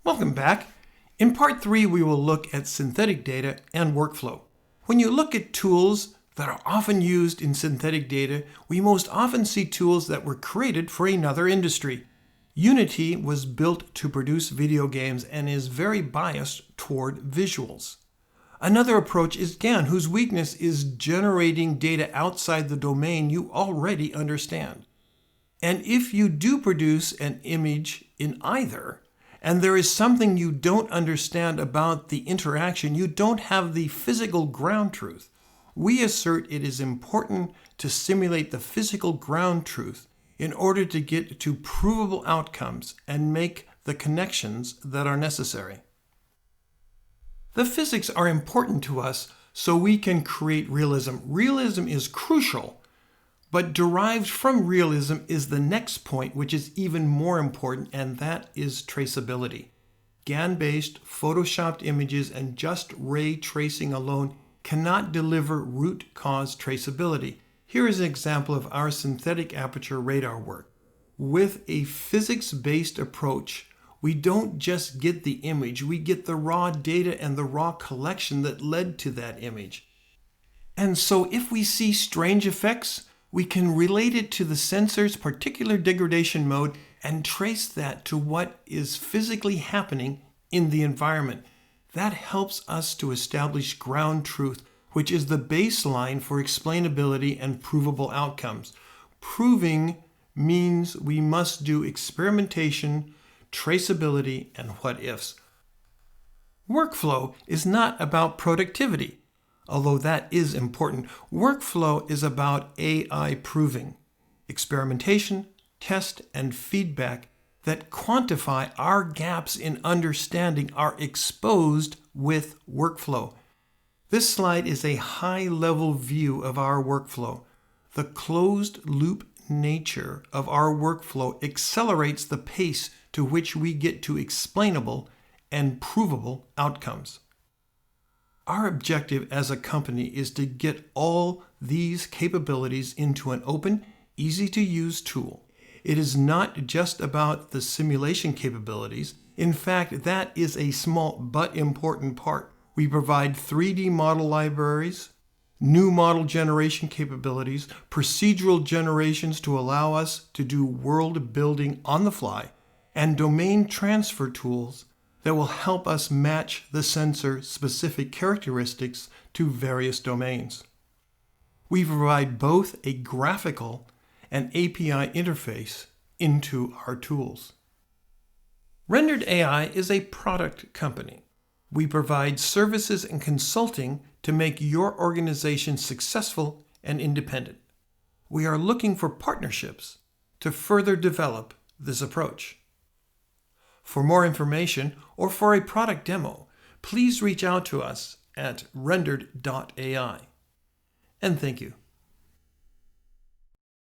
Welcome back. In part 3, we will look at synthetic data and workflow. When you look at tools that are often used in synthetic data, we most often see tools that were created for another industry. Unity was built to produce video games and is very biased toward visuals. Another approach is GAN, whose weakness is generating data outside the domain you already understand. And if you do produce an image in either, and there is something you don't understand about the interaction, you don't have the physical ground truth, we assert it is important to simulate the physical ground truth in order to get to provable outcomes and make the connections that are necessary. The physics are important to us so we can create realism. Realism is crucial, but derived from realism is the next point, which is even more important, and that is traceability. GAN-based photoshopped images and just ray tracing alone cannot deliver root cause traceability. Here is an example of our synthetic aperture radar work. With a physics-based approach, we don't just get the image, we get the raw data and the raw collection that led to that image. And so if we see strange effects, we can relate it to the sensor's particular degradation mode and trace that to what is physically happening in the environment. That helps us to establish ground truth, which is the baseline for explainability and provable outcomes. Proving means we must do experimentation, traceability, and what-ifs. Workflow is not about productivity, although that is important. Workflow is about AI proving, experimentation, test, and feedback that quantify our gaps in understanding are exposed with workflow. This slide is a high-level view of our workflow. The closed-loop nature of our workflow accelerates the pace to which we get to explainable and provable outcomes. Our objective as a company is to get all these capabilities into an open, easy-to-use tool. It is not just about the simulation capabilities. In fact, that is a small but important part. We provide 3D model libraries, new model generation capabilities, procedural generations to allow us to do world building on the fly, and domain transfer tools that will help us match the sensor-specific characteristics to various domains. We provide both a graphical and API interface into our tools. Rendered AI is a product company. We provide services and consulting to make your organization successful and independent. We are looking for partnerships to further develop this approach. For more information or for a product demo, please reach out to us at rendered.ai. And thank you.